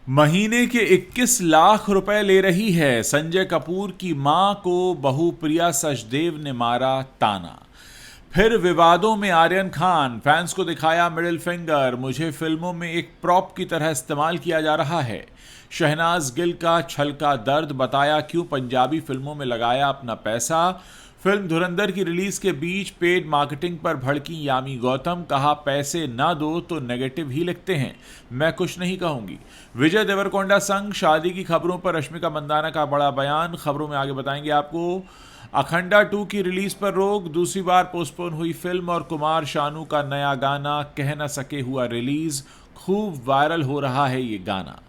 महीने के 21 लाख रुपए ले रही है। संजय कपूर की मां को बहू प्रिया सचदेव ने मारा ताना। फिर विवादों में आर्यन खान, फैंस को दिखाया मिडिल फिंगर। मुझे फिल्मों में एक प्रॉप की तरह इस्तेमाल किया जा रहा है। शहनाज गिल का छल का दर्द, बताया क्यों पंजाबी फिल्मों में लगाया अपना पैसा। फिल्म धुरंधर की रिलीज के बीच पेड मार्केटिंग पर भड़की यामी गौतम, कहा पैसे ना दो तो नेगेटिव ही लिखते हैं, मैं कुछ नहीं कहूंगी। विजय देवरकोंडा संग शादी की खबरों पर रश्मिका मंदाना का बड़ा बयान। खबरों में आगे बताएंगे आपको। अखंडा 2 की रिलीज पर रोक, दूसरी बार पोस्टपोन हुई फिल्म। और कुमार शानू का नया गाना कह न सके हुआ रिलीज, खूब वायरल हो रहा है ये गाना।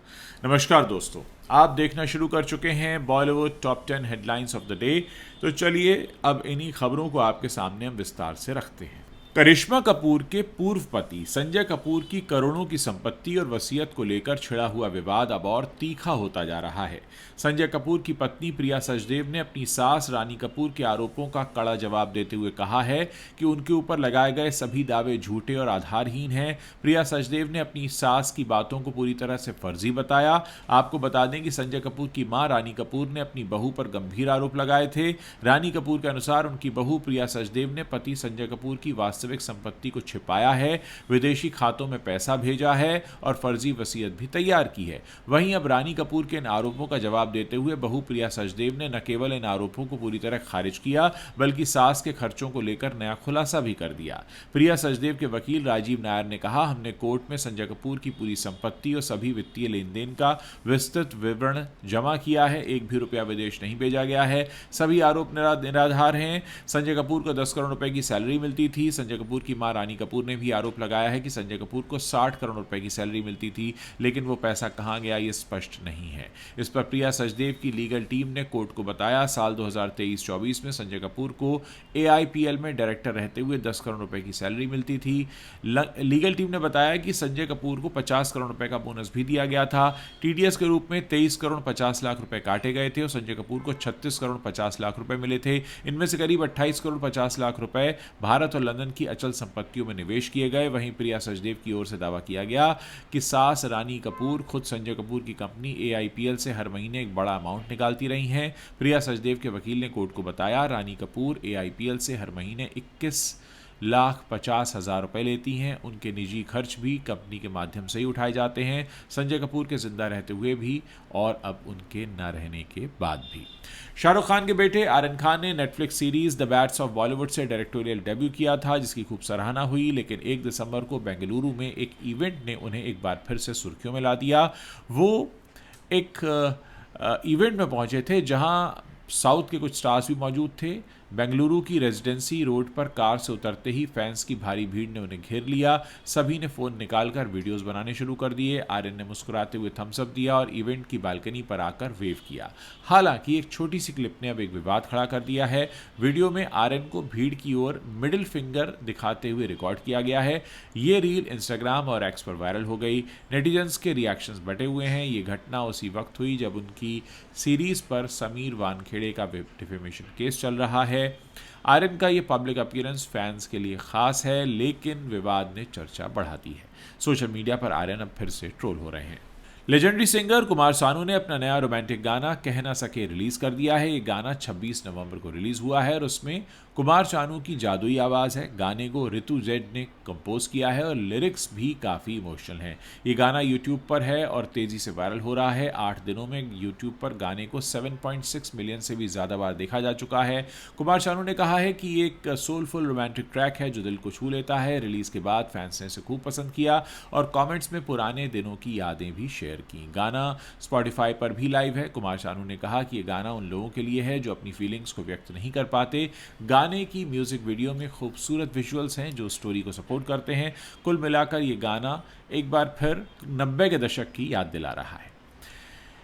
नमस्कार दोस्तों, आप देखना शुरू कर चुके हैं Bollywood top 10 headlines of the day. तो चलिए अब इन्हीं खबरों को आपके सामने हम विस्तार से रखते हैं। करिश्मा कपूर के पूर्व पति संजय कपूर की करोड़ों की संपत्ति और वसीयत को लेकर छिड़ा हुआ विवाद अब और तीखा होता जा रहा है। संजय कपूर की पत्नी प्रिया सचदेव ने अपनी सास रानी कपूर के आरोपों का कड़ा जवाब देते हुए कहा है कि उनके ऊपर लगाए गए सभी दावे झूठे और आधारहीन हैं। प्रिया सचदेव ने अपनी सास की बातों को पूरी तरह से फर्जी बताया। आपको बता दें कि संजय कपूर की मां रानी कपूर ने अपनी बहू पर गंभीर आरोप लगाए थे। रानी कपूर के अनुसार उनकी बहू प्रिया सचदेव ने पति संजय कपूर की वास्तविक संपत्ति को छिपाया है, विदेशी खातों में पैसा भेजा है और फर्जी वसीयत भी तैयार की है। वहीं अब रानी कपूर के इन आरोपों का जवाब देते हुए बहू प्रिया सचदेव ने न केवल इन आरोपों को पूरी तरह खारिज किया, बल्कि सास के खर्चों को लेकर नया खुलासा भी कर दिया। प्रिया सचदेव के वकील राजीव नायर ने कहा, हमने कोर्ट में संजय कपूर की पूरी संपत्ति और सभी वित्तीय लेन देन का विस्तृत विवरण जमा किया है। एक भी रुपया विदेश नहीं भेजा गया है। सभी आरोप निराधार हैं। संजय कपूर को 10 करोड़ रुपए की सैलरी मिलती थी। संजय कपूर की मां रानी कपूर ने भी आरोप लगाया है कि संजय कपूर को 60 करोड़ रुपए की सैलरी मिलती थी, लेकिन वो पैसा कहां गया ये स्पष्ट नहीं है। इस पर प्रिया सचदेव की लीगल टीम ने कोर्ट को बताया, साल 2023-24 में संजय कपूर को AIPL में डायरेक्टर रहते हुए 10 करोड़ रुपए की सैलरी मिलती थी। लीगल टीम ने बताया कि संजय कपूर को 50 करोड़ रुपए का बोनस भी दिया गया था। TDS के रूप में 23 करोड़ 50 लाख रुपए काटे गए थे और संजय कपूर को 36 करोड़ 50 लाख रुपए मिले थे। इनमें से करीब 28 करोड़ 50 लाख रुपए भारत और लंदन की अचल संपत्तियों में निवेश किए गए। वहीं प्रिया सचदेव की ओर से दावा किया गया कि सास रानी कपूर खुद संजय कपूर की कंपनी AIPL से हर महीने एक बड़ा अमाउंट निकालती रही हैं। प्रिया सचदेव के वकील ने कोर्ट को बताया, रानी कपूर AIPL से हर महीने 21,50,000 रुपए लेती हैं। उनके निजी खर्च भी कंपनी के माध्यम से ही उठाए जाते हैं, संजय कपूर के जिंदा रहते हुए भी और अब उनके न रहने के बाद भी। शाहरुख खान के बेटे आर्यन खान ने Netflix series the bats of Bollywood से डायरेक्टोरियल डेब्यू किया था, जिसकी खूब सराहना हुई। लेकिन 1 दिसंबर को बेंगलुरु में एक इवेंट ने उन्हें एक बार फिर से सुर्खियों में ला दिया। वो एक इवेंट में पहुंचे थे जहां साउथ के कुछ स्टार्स भी मौजूद थे। बेंगलुरु की रेजिडेंसी रोड पर कार से उतरते ही फैंस की भारी भीड़ ने उन्हें घेर लिया। सभी ने फोन निकालकर वीडियोस बनाने शुरू कर दिए। आर्यन ने मुस्कुराते हुए थम्स अप दिया और इवेंट की बालकनी पर आकर वेव किया। हालांकि एक छोटी सी क्लिप ने अब एक विवाद खड़ा कर दिया है। वीडियो में आर्यन को भीड़ की ओर मिडिल फिंगर दिखाते हुए रिकॉर्ड किया गया है। ये रील इंस्टाग्राम और एक्स पर वायरल हो गई। नेटिजन्स के रिएक्शंस बटे हुए हैं। ये घटना उसी वक्त हुई जब उनकी सीरीज पर समीर वानखेड़े का डिफेमेशन केस चल रहा है। आर्यन का ये पब्लिक अपीयरेंस फैंस के लिए खास है, लेकिन विवाद ने चर्चा बढ़ा दी है। सोशल मीडिया पर आर्यन अब फिर से ट्रोल हो रहे हैं। लेजेंडरी सिंगर कुमार सानू ने अपना नया रोमांटिक गाना कह ना सके रिलीज कर दिया है। ये गाना 26 नवंबर को रिलीज हुआ है और उसमें कुमार सानू की जादुई आवाज़ है। गाने को ऋतु जेड ने कंपोज किया है और लिरिक्स भी काफ़ी इमोशनल हैं। ये गाना यूट्यूब पर है और तेज़ी से वायरल हो रहा है। 8 दिनों में यूट्यूब पर गाने को 7.6 मिलियन से भी ज़्यादा बार देखा जा चुका है। कुमार सानू ने कहा है कि ये एक सोलफुल रोमांटिक ट्रैक है जो दिल को छू लेता है। रिलीज़ के बाद फैंस ने इसे खूब पसंद किया और कॉमेंट्स में पुराने दिनों की यादें भी शेयर की। गाना स्पॉटिफाई पर भी लाइव है। कुमार सानू ने कहा कि ये गाना उन लोगों के लिए है जो अपनी फीलिंग्स को व्यक्त नहीं कर पाते। गाने की म्यूजिक वीडियो में खूबसूरत विजुअल्स हैं जो स्टोरी को सपोर्ट करते हैं। कुल मिलाकर ये गाना एक बार फिर 90 के दशक की याद दिला रहा है।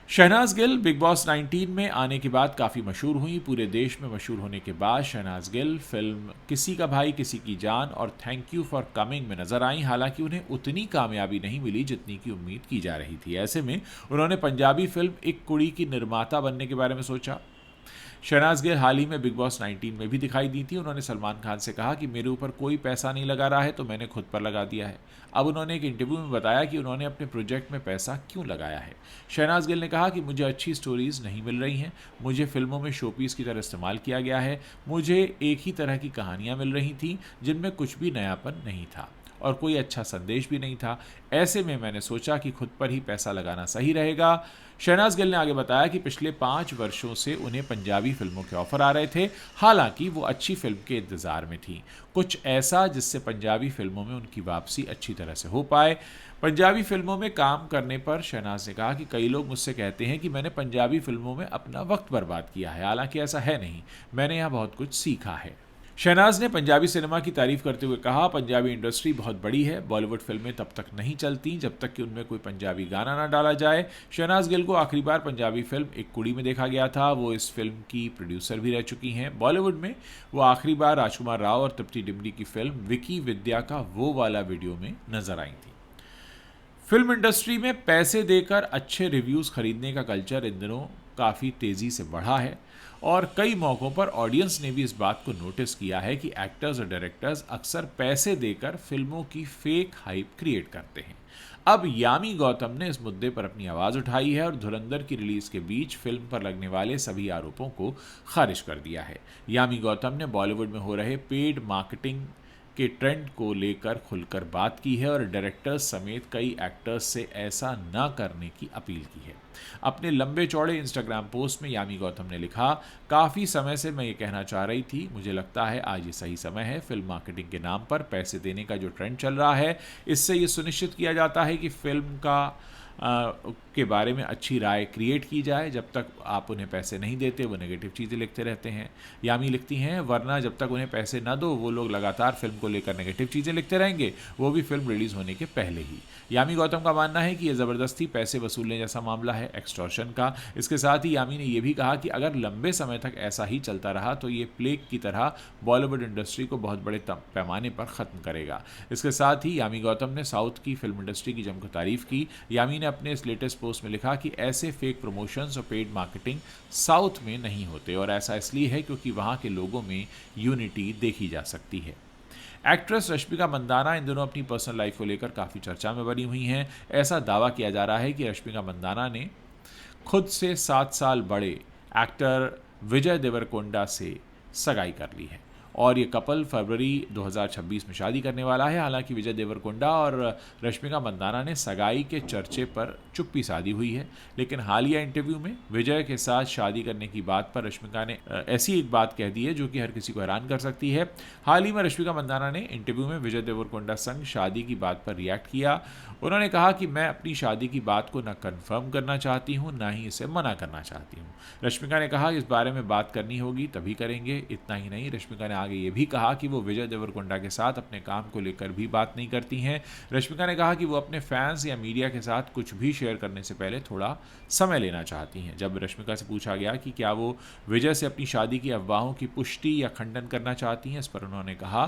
शहनाज गिल बिग बॉस 19 में आने के बाद काफ़ी मशहूर हुई। पूरे देश में मशहूर होने के बाद शहनाज गिल फिल्म किसी का भाई किसी की जान और थैंक यू फॉर कमिंग में नजर आई। हालांकि उन्हें उतनी कामयाबी नहीं मिली जितनी की उम्मीद की जा रही थी। ऐसे में उन्होंने पंजाबी फिल्म एक कुड़ी की निर्माता बनने के बारे में सोचा। शहनाज गिल हाल ही में बिग बॉस 19 में भी दिखाई दी थी। उन्होंने सलमान खान से कहा कि मेरे ऊपर कोई पैसा नहीं लगा रहा है तो मैंने खुद पर लगा दिया है। अब उन्होंने एक इंटरव्यू में बताया कि उन्होंने अपने प्रोजेक्ट में पैसा क्यों लगाया है। शहनाज गिल ने कहा कि मुझे अच्छी स्टोरीज नहीं मिल रही हैं, मुझे फिल्मों में शोपीस की तरह इस्तेमाल किया गया है, मुझे एक ही तरह की कहानियाँ मिल रही थीं जिनमें कुछ भी नयापन नहीं था और कोई अच्छा संदेश भी नहीं था। ऐसे में मैंने सोचा कि खुद पर ही पैसा लगाना सही रहेगा। शहनाज गिल ने आगे बताया कि पिछले 5 वर्षों से उन्हें पंजाबी फिल्मों के ऑफर आ रहे थे, हालांकि वो अच्छी फिल्म के इंतजार में थी, कुछ ऐसा जिससे पंजाबी फिल्मों में उनकी वापसी अच्छी तरह से हो पाए। पंजाबी फिल्मों में काम करने पर शहनाज ने कहा कि कई लोग मुझसे कहते हैं कि मैंने पंजाबी फिल्मों में अपना वक्त बर्बाद किया है, हालांकि ऐसा है नहीं, मैंने यहाँ बहुत कुछ सीखा है। शहनाज ने पंजाबी सिनेमा की तारीफ करते हुए कहा, पंजाबी इंडस्ट्री बहुत बड़ी है, बॉलीवुड फिल्में तब तक नहीं चलती जब तक कि उनमें कोई पंजाबी गाना ना डाला जाए। शहनाज गिल को आखिरी बार पंजाबी फिल्म एक कुड़ी में देखा गया था, वो इस फिल्म की प्रोड्यूसर भी रह चुकी हैं। बॉलीवुड में वो आखिरी बार राजकुमार राव और तृप्ति डिमरी की फिल्म विकी विद्या का वो वाला वीडियो में नजर आई थी। फिल्म इंडस्ट्री में पैसे देकर अच्छे रिव्यूज़ खरीदने का कल्चर इन दिनों काफ़ी तेज़ी से बढ़ा है और कई मौक़ों पर ऑडियंस ने भी इस बात को नोटिस किया है कि एक्टर्स और डायरेक्टर्स अक्सर पैसे देकर फिल्मों की फेक हाइप क्रिएट करते हैं। अब यामी गौतम ने इस मुद्दे पर अपनी आवाज़ उठाई है और धुरंधर की रिलीज़ के बीच फिल्म पर लगने वाले सभी आरोपों को खारिज कर दिया है। यामी गौतम ने बॉलीवुड में हो रहे पेड मार्केटिंग के ट्रेंड को लेकर खुलकर बात की है और डायरेक्टर्स समेत कई एक्टर्स से ऐसा न करने की अपील की है। अपने लंबे चौड़े इंस्टाग्राम पोस्ट में यामी गौतम ने लिखा, काफ़ी समय से मैं ये कहना चाह रही थी, मुझे लगता है आज ये सही समय है। फिल्म मार्केटिंग के नाम पर पैसे देने का जो ट्रेंड चल रहा है, इससे ये सुनिश्चित किया जाता है कि फिल्म के बारे में अच्छी राय क्रिएट की जाए। जब तक आप उन्हें पैसे नहीं देते वो नेगेटिव चीज़ें लिखते रहते हैं। यामी लिखती हैं, वरना जब तक उन्हें पैसे ना दो वो लोग लगातार फिल्म को लेकर नेगेटिव चीज़ें लिखते रहेंगे, वो भी फिल्म रिलीज़ होने के पहले ही। यामी गौतम का मानना है कि यह ज़बरदस्ती पैसे वसूलने जैसा मामला है, एक्सटॉर्शन का। इसके साथ ही यामी ने यह भी कहा कि अगर लंबे समय तक ऐसा ही चलता रहा तो ये प्लेग की तरह बॉलीवुड इंडस्ट्री को बहुत बड़े पैमाने पर ख़त्म करेगा। इसके साथ ही यामी गौतम ने साउथ की फिल्म इंडस्ट्री की जमकर तारीफ की। यामी ने अपने इस लेटेस्ट पोस्ट में लिखा कि ऐसे फेक प्रमोशंस और पेड मार्केटिंग साउथ में नहीं होते और ऐसा इसलिए है क्योंकि वहाँ के लोगों में यूनिटी देखी जा सकती है। एक्ट्रेस रश्मिका मंदाना इन दिनों अपनी पर्सनल लाइफ को लेकर काफ़ी चर्चा में बनी हुई हैं। ऐसा दावा किया जा रहा है कि रश्मिका मंदाना ने खुद से 7 साल बड़े एक्टर विजय देवरकोंडा से सगाई कर ली है और ये कपल फरवरी 2026 में शादी करने वाला है। हालांकि विजय देवरकोंडा और रश्मिका मंदाना ने सगाई के चर्चे पर चुप्पी साधी हुई है, लेकिन हालिया इंटरव्यू में विजय के साथ शादी करने की बात पर रश्मिका ने ऐसी एक बात कह दी है जो कि हर किसी को हैरान कर सकती है। हाल ही में रश्मिका मंदाना ने इंटरव्यू में विजय देवरकोंडा संग शादी की बात पर रिएक्ट किया। उन्होंने कहा कि मैं अपनी शादी की बात को न कन्फर्म करना चाहती हूँ, ना ही इसे मना करना चाहती हूँ। रश्मिका ने कहा इस बारे में बात करनी होगी तभी करेंगे। इतना ही नहीं, रश्मिका ने आगे ये भी कहा कि वो विजय देवरकोंडा के साथ अपने काम को लेकर भी बात नहीं करती हैं। रश्मिका ने कहा कि वो अपने फैंस या मीडिया के साथ कुछ भी शेयर करने से पहले थोड़ा समय लेना चाहती हैं। जब रश्मिका से पूछा गया कि क्या वो विजय से अपनी शादी की अफवाहों की पुष्टि या खंडन करना चाहती हैं, इस पर उन्होंने कहा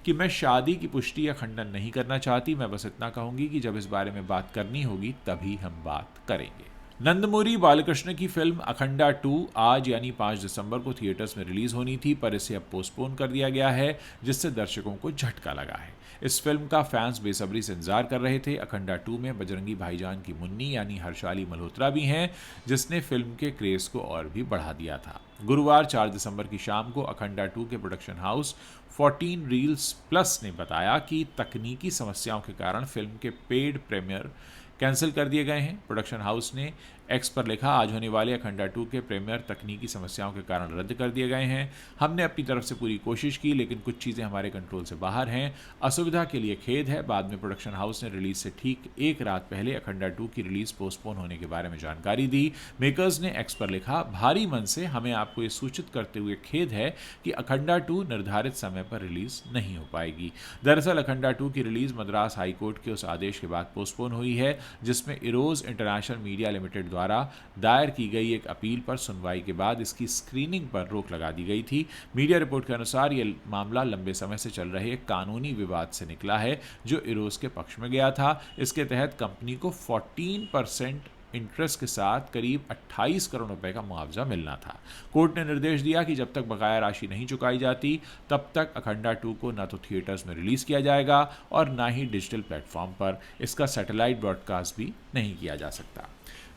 कि मैं शादी की पुष्टि या खंडन नहीं करना चाहती, मैं बस इतना कहूँगी कि जब इस बारे में बात करनी होगी तभी हम बात करेंगे। नंदमुरी बालकृष्ण की फिल्म अखंडा 2 आज यानी 5 दिसंबर को थिएटर्स में रिलीज होनी थी, पर इसे अब पोस्टपोन कर दिया गया है, जिससे दर्शकों को झटका लगा है। इस फिल्म का फैंस बेसब्री से इंतजार कर रहे थे। अखंडा 2 में बजरंगी भाईजान की मुन्नी यानी हर्षाली मल्होत्रा भी हैं, जिसने फिल्म के क्रेज को और भी बढ़ा दिया था। गुरुवार 4 दिसंबर की शाम को अखंडा 2 के प्रोडक्शन हाउस 14 रील्स प्लस ने बताया कि तकनीकी समस्याओं के कारण फिल्म के पेड प्रीमियर कैंसिल कर दिए गए हैं। प्रोडक्शन हाउस ने एक्स पर लिखा, आज होने वाले अखंडा 2 के प्रीमियर तकनीकी समस्याओं के कारण रद्द कर दिए गए हैं। हमने अपनी तरफ से पूरी कोशिश की, लेकिन कुछ चीज़ें हमारे कंट्रोल से बाहर हैं। असुविधा के लिए खेद है। बाद में प्रोडक्शन हाउस ने रिलीज से ठीक एक रात पहले अखंडा 2 की रिलीज पोस्टपोन होने के बारे में जानकारी दी। मेकर्स ने एक्स पर लिखा, भारी मन से हमें आपको ये सूचित करते हुए खेद है कि अखंडा 2 निर्धारित समय पर रिलीज नहीं हो पाएगी। दरअसल अखंडा 2 की रिलीज मद्रास हाईकोर्ट के उस आदेश के बाद पोस्टपोन हुई है, जिसमें इरोज इंटरनेशनल मीडिया लिमिटेड द्वारा दायर की गई एक अपील पर सुनवाई के बाद इसकी स्क्रीनिंग पर रोक लगा दी गई थी। मीडिया रिपोर्ट के अनुसार यह मामला लंबे समय से चल रहे एक कानूनी विवाद से निकला है, जो इरोज के पक्ष में गया था। इसके तहत कंपनी को 14% इंटरेस्ट के साथ करीब 28 करोड़ रुपए का मुआवजा मिलना था। कोर्ट ने निर्देश दिया कि जब तक बकाया राशि नहीं चुकाई जाती तब तक अखंडा 2 को न तो थिएटर्स में रिलीज़ किया जाएगा और ना ही डिजिटल प्लेटफॉर्म पर इसका सैटेलाइट ब्रॉडकास्ट भी नहीं किया जा सकता।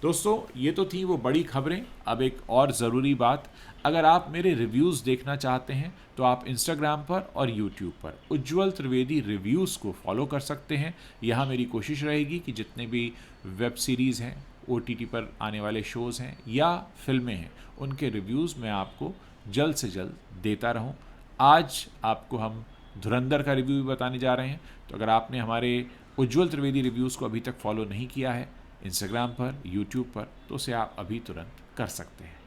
दोस्तों, ये तो थी वो बड़ी खबरें। अब एक और ज़रूरी बात, अगर आप मेरे रिव्यूज़ देखना चाहते हैं तो आप इंस्टाग्राम पर और यूट्यूब पर उज्ज्वल त्रिवेदी रिव्यूज़ को फॉलो कर सकते हैं। यहाँ मेरी कोशिश रहेगी कि जितने भी वेब सीरीज़ हैं, OTT पर आने वाले शोज़ हैं या फिल्में हैं, उनके रिव्यूज़ मैं आपको जल्द से जल्द देता रहूं। आज आपको हम धुरंधर का रिव्यू भी बताने जा रहे हैं, तो अगर आपने हमारे उज्ज्वल त्रिवेदी रिव्यूज़ को अभी तक फॉलो नहीं किया है इंस्टाग्राम पर, यूट्यूब पर, तो उसे आप अभी तुरंत कर सकते हैं।